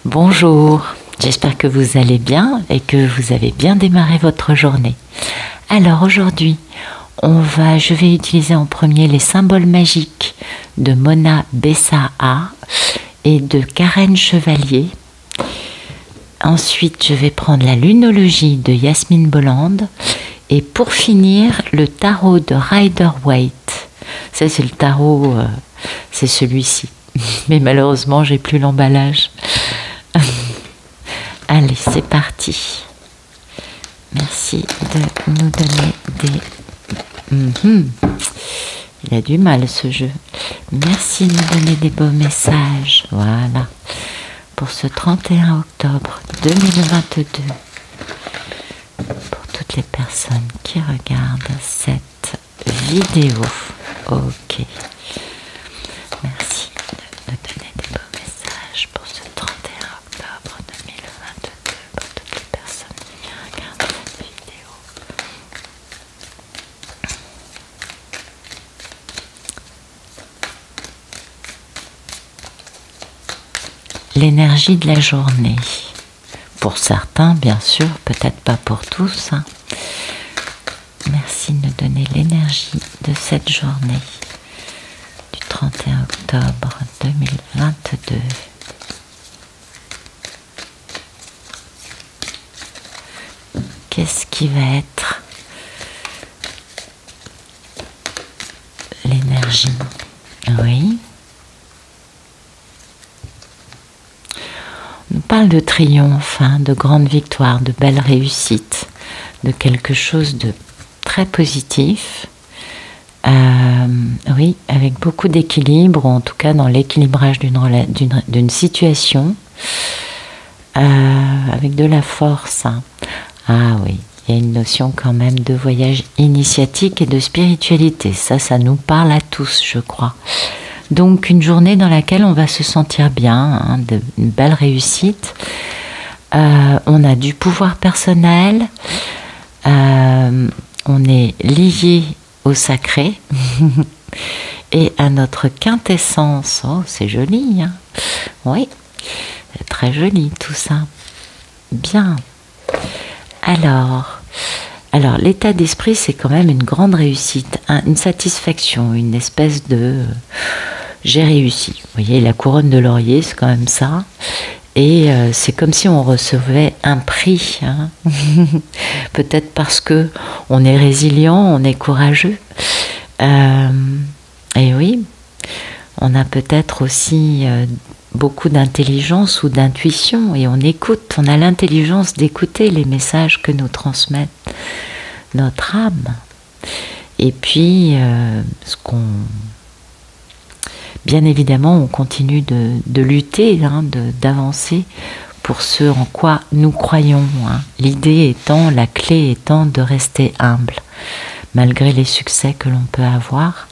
Bonjour, j'espère que vous allez bien et que vous avez bien démarré votre journée. Alors aujourd'hui, je vais utiliser en premier les symboles magiques de Mona Bessaha et de Karen Chevalier. Ensuite, je vais prendre la lunologie de Yasmine Bolland et pour finir, le tarot de Rider-Waite. Ça, c'est le tarot, c'est celui-ci. Mais malheureusement, j'ai plus l'emballage. Allez, c'est parti. Merci de nous donner des... Il a du mal ce jeu. Merci de nous donner des beaux messages. Voilà. Pour ce 31 octobre 2022. Pour toutes les personnes qui regardent cette vidéo. Ok. Merci de nous donner des beaux messages pour ce 31 octobre 2022. Pour toutes les personnes qui regardent cette vidéo. L'énergie de la journée. Pour certains, bien sûr, peut-être pas pour tous. Merci de nous donner l'énergie de cette journée du 31 octobre 2022. Qu'est-ce qui va être l'énergie? Oui. On parle de triomphe, de grande victoire, de belle réussite, de quelque chose de très positif. Oui, avec beaucoup d'équilibre, ou en tout cas dans l'équilibrage d'une situation, avec de la force. Ah oui, il y a une notion quand même de voyage initiatique et de spiritualité. Ça nous parle à tous, je crois. Donc une journée dans laquelle on va se sentir bien, une belle réussite. On a du pouvoir personnel, on est lié au sacré et à notre quintessence. Oh, c'est joli, Oui, c'est très joli tout ça. Bien. Alors l'état d'esprit, c'est quand même une grande réussite, une satisfaction, une espèce de j'ai réussi. Vous voyez, la couronne de laurier, c'est quand même ça. Et c'est comme si on recevait un prix. Peut-être parce que on est résilient, on est courageux. Et oui, on a peut-être aussi beaucoup d'intelligence ou d'intuition et on écoute, on a l'intelligence d'écouter les messages que nous transmet notre âme. Et puis, bien évidemment, on continue de lutter, d'avancer pour ce en quoi nous croyons. L'idée étant, la clé étant de rester humble, malgré les succès que l'on peut avoir,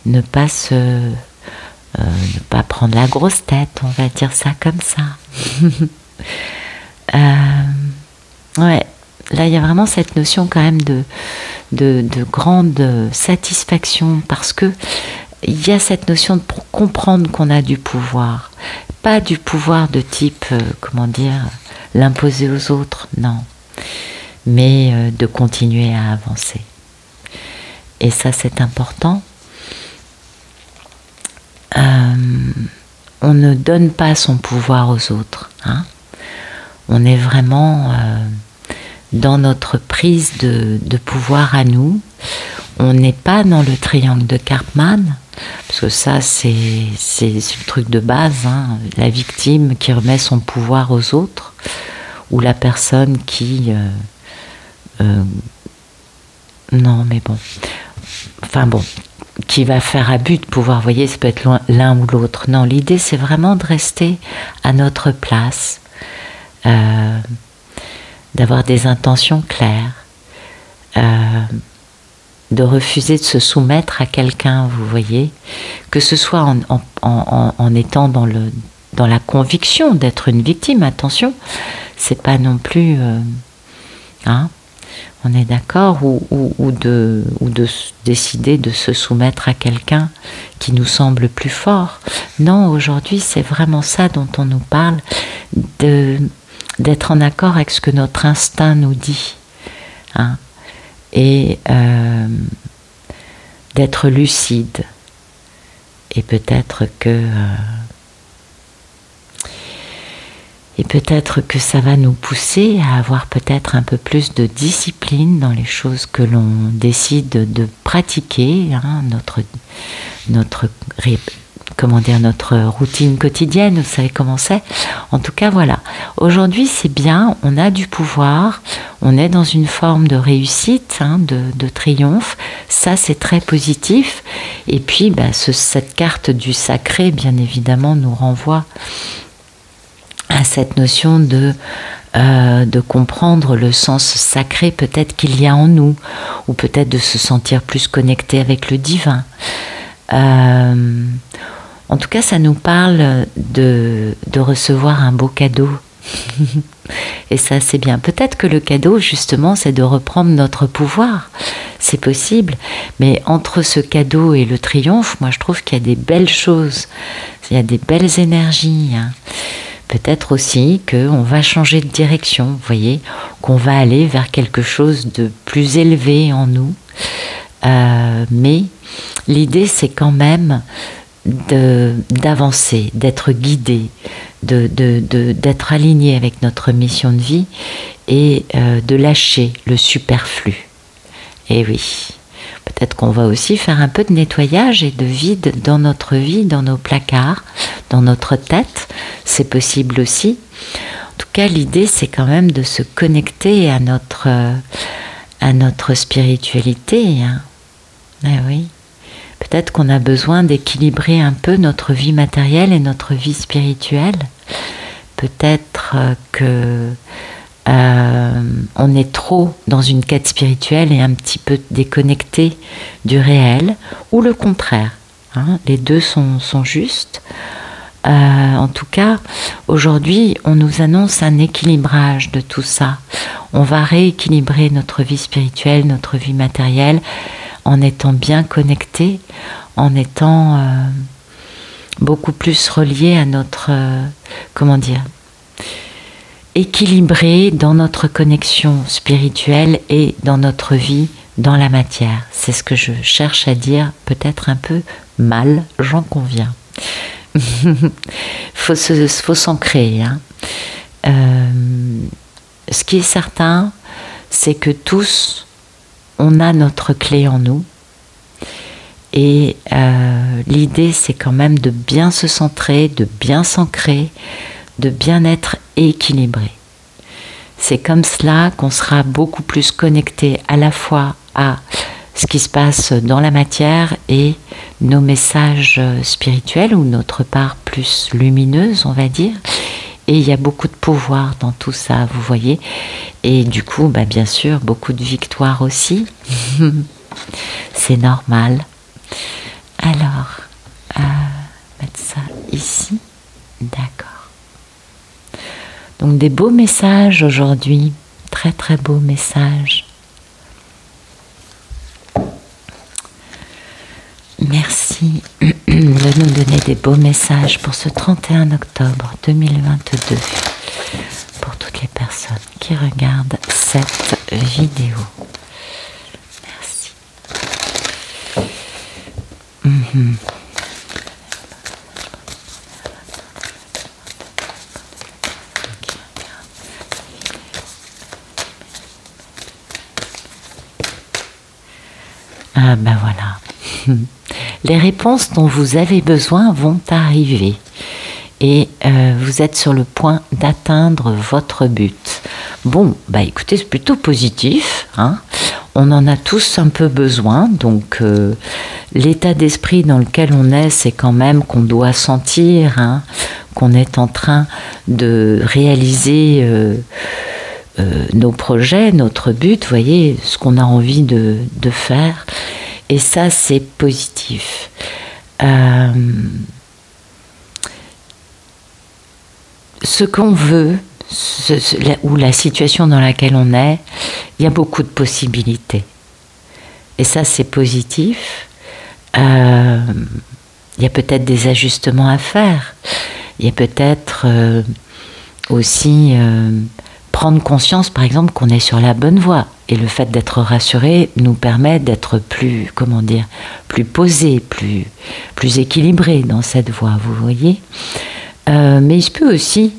ne pas prendre la grosse tête, on va dire ça comme ça. Ouais, là il y a vraiment cette notion quand même de grande satisfaction parce que il y a cette notion de comprendre qu'on a du pouvoir, pas du pouvoir de type, l'imposer aux autres, non, mais de continuer à avancer. Et ça c'est important. On ne donne pas son pouvoir aux autres. On est vraiment dans notre prise de pouvoir à nous. On n'est pas dans le triangle de Karpman, parce que ça c'est le truc de base, la victime qui remet son pouvoir aux autres, ou la personne qui... non mais bon... Enfin bon... qui va faire abus de pouvoir, vous voyez, ça peut être l'un ou l'autre. Non, l'idée c'est vraiment de rester à notre place, d'avoir des intentions claires, de refuser de se soumettre à quelqu'un, vous voyez, que ce soit en étant dans la conviction d'être une victime, attention, c'est pas non plus... On est d'accord, ou de décider de se soumettre à quelqu'un qui nous semble plus fort. Non, aujourd'hui, c'est vraiment ça dont on nous parle, d'être en accord avec ce que notre instinct nous dit. Hein, et d'être lucide. Et peut-être que ça va nous pousser à avoir peut-être un peu plus de discipline dans les choses que l'on décide de pratiquer, hein, notre routine quotidienne, vous savez comment c'est. En tout cas, voilà. Aujourd'hui, c'est bien, on a du pouvoir, on est dans une forme de réussite, hein, de triomphe. Ça, c'est très positif. Et puis, cette carte du sacré, bien évidemment, nous renvoie à cette notion de comprendre le sens sacré peut-être qu'il y a en nous, ou peut-être de se sentir plus connecté avec le divin. En tout cas, ça nous parle de recevoir un beau cadeau. Et ça, c'est bien. Peut-être que le cadeau, justement, c'est de reprendre notre pouvoir. C'est possible. Mais entre ce cadeau et le triomphe, moi, je trouve qu'il y a des belles choses. Il y a des belles énergies. Hein. Peut-être aussi qu'on va changer de direction, vous voyez, qu'on va aller vers quelque chose de plus élevé en nous. Mais l'idée, c'est quand même d'avancer, d'être guidé, d'être aligné avec notre mission de vie et de lâcher le superflu. Et oui, peut-être qu'on va aussi faire un peu de nettoyage et de vide dans notre vie, dans nos placards, dans notre tête. C'est possible aussi. En tout cas, l'idée, c'est quand même de se connecter à notre spiritualité. Hein. Ah oui. Peut-être qu'on a besoin d'équilibrer un peu notre vie matérielle et notre vie spirituelle. Peut-être que on est trop dans une quête spirituelle et un petit peu déconnecté du réel, ou le contraire. Hein, les deux sont justes. En tout cas, aujourd'hui, on nous annonce un équilibrage de tout ça. On va rééquilibrer notre vie spirituelle, notre vie matérielle, en étant bien connecté, en étant beaucoup plus relié à notre, équilibré dans notre connexion spirituelle et dans notre vie dans la matière. C'est ce que je cherche à dire, peut-être un peu mal, j'en conviens. Faut s'ancrer. Hein. Ce qui est certain, c'est que tous, on a notre clé en nous. Et l'idée, c'est quand même de bien se centrer, de bien s'ancrer, de bien être équilibré. C'est comme cela qu'on sera beaucoup plus connecté à la fois à ce qui se passe dans la matière et nos messages spirituels, ou notre part plus lumineuse, on va dire. Et il y a beaucoup de pouvoir dans tout ça, vous voyez. Et du coup, bien sûr, beaucoup de victoires aussi. C'est normal. Alors, mettre ça ici. D'accord. Donc des beaux messages aujourd'hui. Très très beaux messages. Merci de nous donner des beaux messages pour ce 31 octobre 2022 pour toutes les personnes qui regardent cette vidéo. Merci. Ah ben voilà. Les réponses dont vous avez besoin vont arriver et vous êtes sur le point d'atteindre votre but. Bon, écoutez, c'est plutôt positif, hein. On en a tous un peu besoin, donc l'état d'esprit dans lequel on est, c'est quand même qu'on doit sentir, hein, qu'on est en train de réaliser nos projets, notre but, vous voyez, ce qu'on a envie de faire. Et ça, c'est positif. Ce qu'on veut, ou la situation dans laquelle on est il y a beaucoup de possibilités. Et ça, c'est positif. Il y a peut-être des ajustements à faire. Il y a peut-être aussi prendre conscience, par exemple, qu'on est sur la bonne voie. Et le fait d'être rassuré nous permet d'être plus, comment dire, plus posé, plus équilibré dans cette voie, vous voyez. Mais il se peut aussi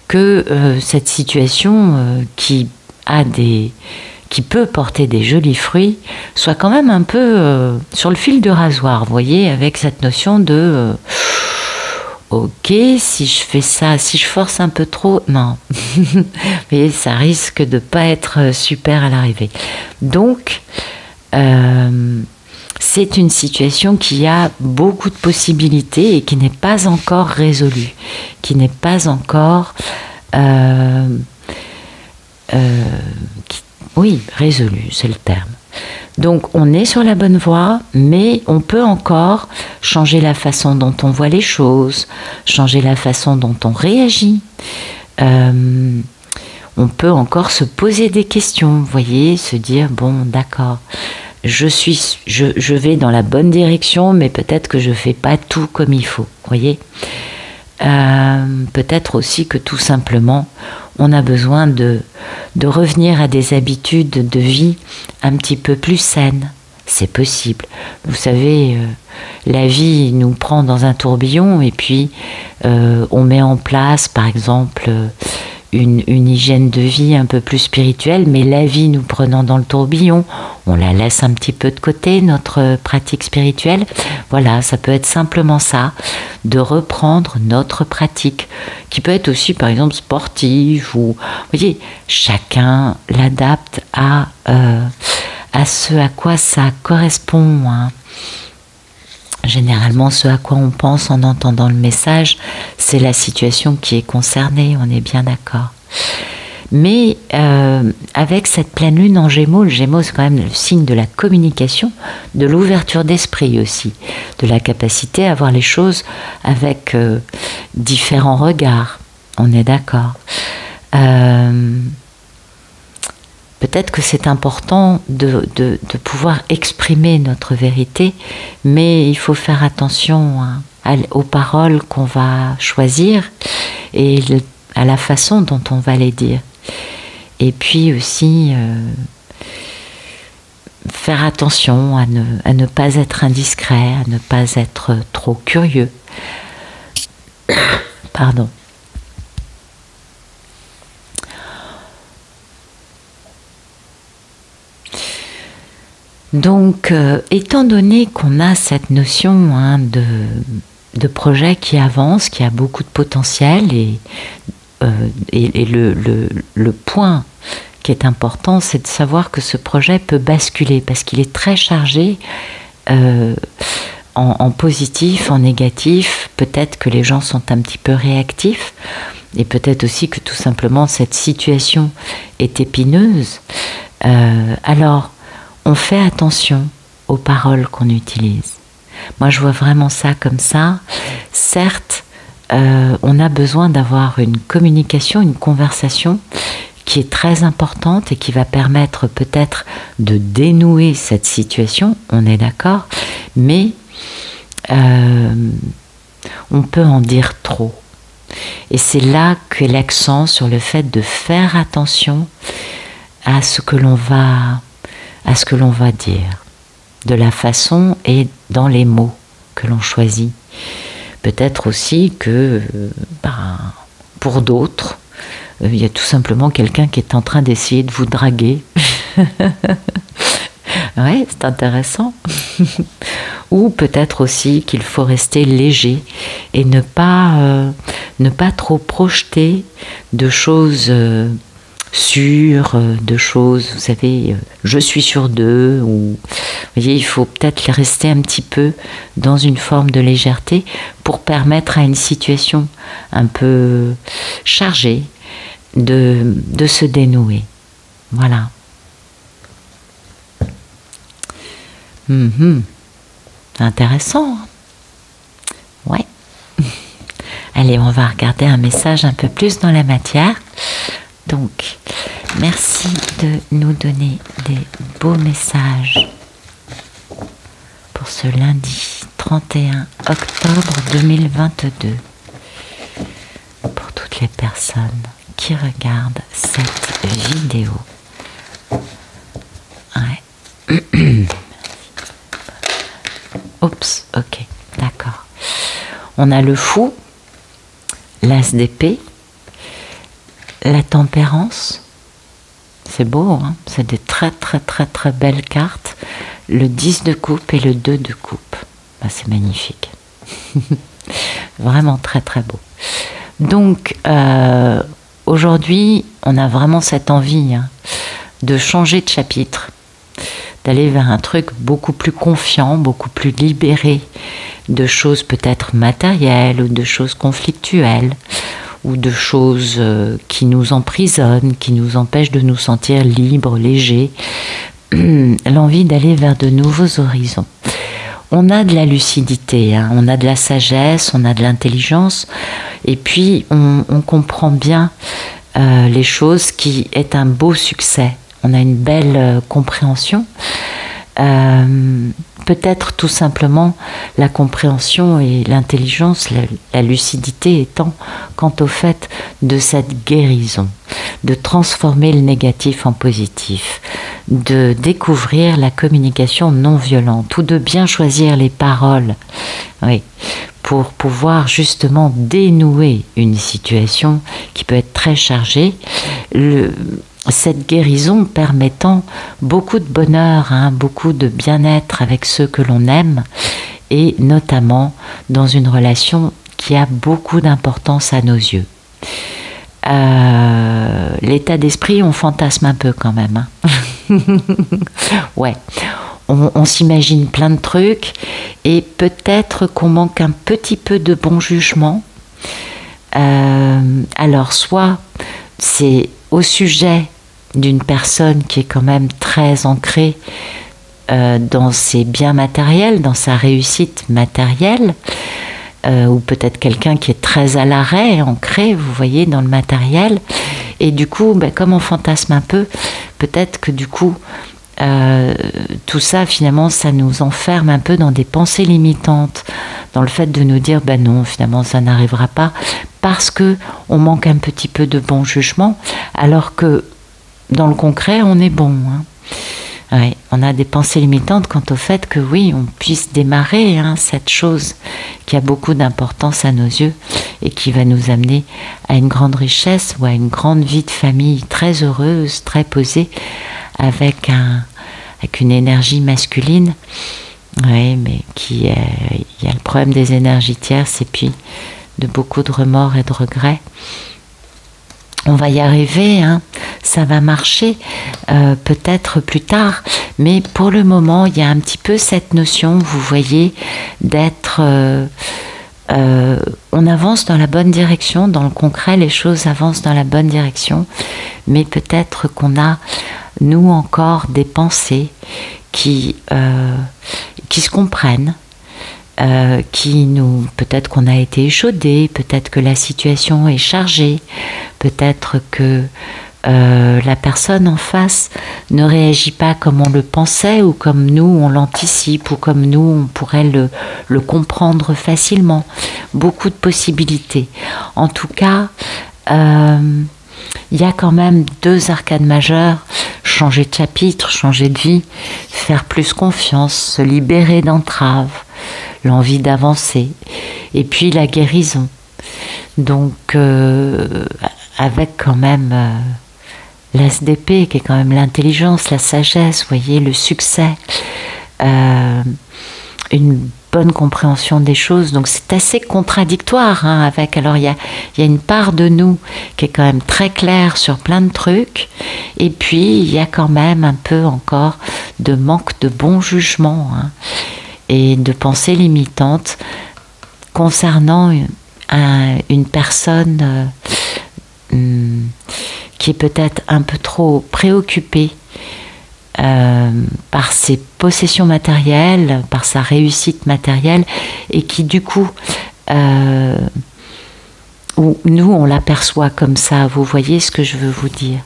que cette situation qui peut porter des jolis fruits soit quand même un peu sur le fil de rasoir, vous voyez, avec cette notion de ok, si je fais ça, si je force un peu trop, non. Mais ça risque de pas être super à l'arrivée. Donc, c'est une situation qui a beaucoup de possibilités et qui n'est pas encore résolue, qui n'est pas encore oui, résolue, c'est le terme. Donc on est sur la bonne voie, mais on peut encore changer la façon dont on voit les choses, changer la façon dont on réagit. On peut encore se poser des questions, vous voyez, se dire, bon, d'accord, je vais dans la bonne direction, mais peut-être que je ne fais pas tout comme il faut, vous voyez. Peut-être aussi que tout simplement, on a besoin de revenir à des habitudes de vie un petit peu plus saines. C'est possible. Vous savez, la vie nous prend dans un tourbillon et puis on met en place, par exemple, une hygiène de vie un peu plus spirituelle, mais la vie nous prenant dans le tourbillon, on la laisse un petit peu de côté, notre pratique spirituelle. Voilà, ça peut être simplement ça, de reprendre notre pratique, qui peut être aussi par exemple sportive, ou, vous voyez, chacun l'adapte à ce à quoi ça correspond, hein. Généralement, ce à quoi on pense en entendant le message, c'est la situation qui est concernée, on est bien d'accord. Mais avec cette pleine lune en Gémeaux, le Gémeaux c'est quand même le signe de la communication, de l'ouverture d'esprit aussi, de la capacité à voir les choses avec différents regards, on est d'accord. Peut-être que c'est important de pouvoir exprimer notre vérité, mais il faut faire attention aux paroles qu'on va choisir et à la façon dont on va les dire. Et puis aussi faire attention à ne pas être indiscret, à ne pas être trop curieux. Pardon. Donc, étant donné qu'on a cette notion de projet qui avance, qui a beaucoup de potentiel, et le point qui est important, c'est de savoir que ce projet peut basculer, parce qu'il est très chargé en positif, en négatif. Peut-être que les gens sont un petit peu réactifs, et peut-être aussi que tout simplement cette situation est épineuse. Alors, on fait attention aux paroles qu'on utilise. Moi, je vois vraiment ça comme ça. Certes, on a besoin d'avoir une communication, une conversation qui est très importante et qui va permettre peut-être de dénouer cette situation, on est d'accord, mais on peut en dire trop. Et c'est là qu'est l'accent sur le fait de faire attention à ce que l'on va dire, de la façon et dans les mots que l'on choisit. Peut-être aussi que pour d'autres, il y a tout simplement quelqu'un qui est en train d'essayer de vous draguer. Ouais, c'est intéressant. Ou peut-être aussi qu'il faut rester léger et ne pas trop projeter de choses sûres, de choses, vous savez, je suis sûr d'eux, ou vous voyez, il faut peut-être rester un petit peu dans une forme de légèreté pour permettre à une situation un peu chargée de se dénouer. Voilà. Intéressant, hein? Ouais. Allez, on va regarder un message un peu plus dans la matière. Donc, Merci de nous donner des beaux messages pour ce lundi 31 octobre 2022. Pour toutes les personnes qui regardent cette vidéo. Ouais. Oups, ok, d'accord. On a le fou, l'as d'épée, la tempérance. C'est beau, hein, c'est des très très très très belles cartes. Le 10 de coupe et le 2 de coupe. Ben, c'est magnifique. Vraiment très très beau. Donc aujourd'hui, on a vraiment cette envie de changer de chapitre, d'aller vers un truc beaucoup plus confiant, beaucoup plus libéré de choses peut-être matérielles ou de choses conflictuelles ou de choses qui nous emprisonnent, qui nous empêchent de nous sentir libres, légers. L'envie d'aller vers de nouveaux horizons. On a de la lucidité, on a de la sagesse, on a de l'intelligence, et puis on comprend bien les choses, qui est un beau succès. On a une belle compréhension. Peut-être tout simplement la compréhension et l'intelligence, la lucidité étant quant au fait de cette guérison, de transformer le négatif en positif, de découvrir la communication non violente ou de bien choisir les paroles, oui, pour pouvoir justement dénouer une situation qui peut être très chargée. Cette guérison permettant beaucoup de bonheur, beaucoup de bien-être avec ceux que l'on aime, et notamment dans une relation qui a beaucoup d'importance à nos yeux. L'état d'esprit, on fantasme un peu quand même. Ouais, on s'imagine plein de trucs, et peut-être qu'on manque un petit peu de bon jugement. Alors soit c'est au sujet d'une personne qui est quand même très ancrée dans ses biens matériels, dans sa réussite matérielle, ou peut-être quelqu'un qui est très à l'arrêt, ancré, vous voyez, dans le matériel, et du coup, comme on fantasme un peu, peut-être que du coup, tout ça, finalement, ça nous enferme un peu dans des pensées limitantes, dans le fait de nous dire, non, finalement, ça n'arrivera pas, parce que on manque un petit peu de bon jugement, alors que dans le concret, on est bon. Ouais, on a des pensées limitantes quant au fait que oui, on puisse démarrer cette chose qui a beaucoup d'importance à nos yeux et qui va nous amener à une grande richesse ou à une grande vie de famille très heureuse, très posée, avec une énergie masculine. Oui, mais il y a le problème des énergies tierces et puis de beaucoup de remords et de regrets. On va y arriver, ça va marcher peut-être plus tard, mais pour le moment, il y a un petit peu cette notion, vous voyez, d'être... on avance dans la bonne direction, dans le concret, les choses avancent dans la bonne direction, mais peut-être qu'on a, nous encore, des pensées qui se comprennent, peut-être qu'on a été échaudé, peut-être que la situation est chargée, peut-être que la personne en face ne réagit pas comme on le pensait ou comme nous on l'anticipe ou comme nous on pourrait le comprendre facilement. Beaucoup de possibilités. En tout cas, il y a quand même 2 arcanes majeures: changer de chapitre, changer de vie, faire plus confiance, se libérer d'entraves, l'envie d'avancer, et puis la guérison. Donc avec quand même l'as d'épée qui est quand même l'intelligence, la sagesse, vous voyez, le succès, une bonne compréhension des choses. Donc c'est assez contradictoire avec, alors il y a une part de nous qui est quand même très claire sur plein de trucs, et puis il y a quand même un peu encore de manque de bon jugement et de pensées limitantes concernant une personne qui est peut-être un peu trop préoccupée par ses possessions matérielles, par sa réussite matérielle, et qui du coup, nous on l'aperçoit comme ça, vous voyez ce que je veux vous dire.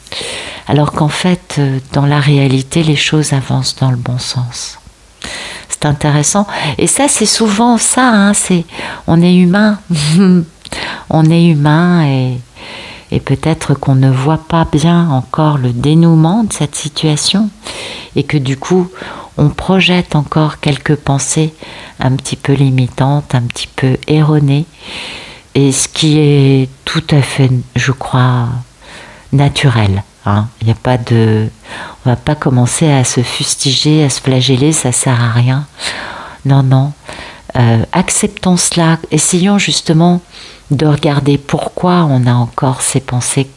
alors qu'en fait, dans la réalité, les choses avancent dans le bon sens. C'est intéressant. Et ça, c'est souvent ça, hein, on est humain. On est humain et peut-être qu'on ne voit pas bien encore le dénouement de cette situation et que du coup, on projette encore quelques pensées un petit peu limitantes, un petit peu erronées, et ce qui est tout à fait, je crois, naturel. Hein. Il n'y a pas de... On va pas commencer à se fustiger, à se flageller, ça sert à rien. Non, non. Acceptons cela. Essayons justement de regarder pourquoi on a encore ces pensées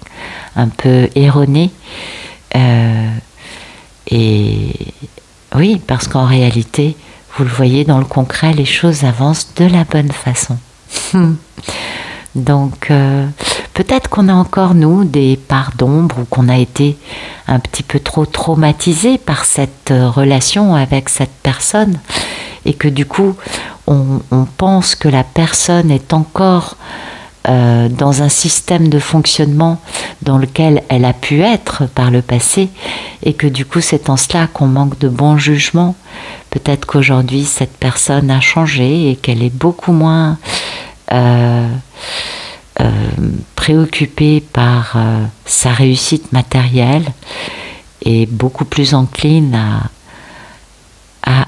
un peu erronées. Et oui, parce qu'en réalité, vous le voyez dans le concret, les choses avancent de la bonne façon. Donc, peut-être qu'on a encore, nous, des parts d'ombre ou qu'on a été un petit peu trop traumatisé par cette relation avec cette personne et que du coup, on pense que la personne est encore dans un système de fonctionnement dans lequel elle a pu être par le passé et que du coup, c'est en cela qu'on manque de bon jugement. Peut-être qu'aujourd'hui, cette personne a changé et qu'elle est beaucoup moins... préoccupée par sa réussite matérielle et beaucoup plus encline à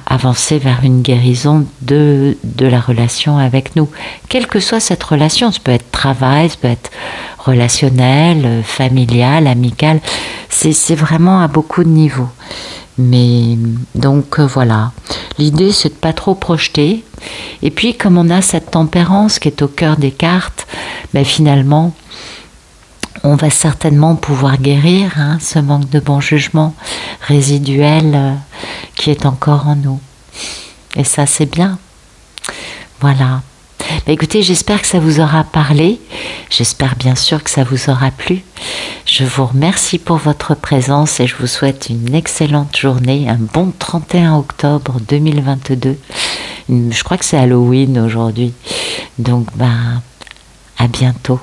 avancer vers une guérison de la relation avec nous. Quelle que soit cette relation, ça peut être travail, ça peut être relationnel, familial, amical, c'est vraiment à beaucoup de niveaux. Mais donc voilà, l'idée c'est de pas trop projeter. Et puis comme on a cette tempérance qui est au cœur des cartes, ben finalement on va certainement pouvoir guérir ce manque de bon jugement résiduel qui est encore en nous. Et ça c'est bien. Voilà. Ben écoutez, j'espère que ça vous aura parlé. J'espère bien sûr que ça vous aura plu. Je vous remercie pour votre présence et je vous souhaite une excellente journée, un bon 31 octobre 2022. Je crois que c'est Halloween aujourd'hui. Donc, à bientôt.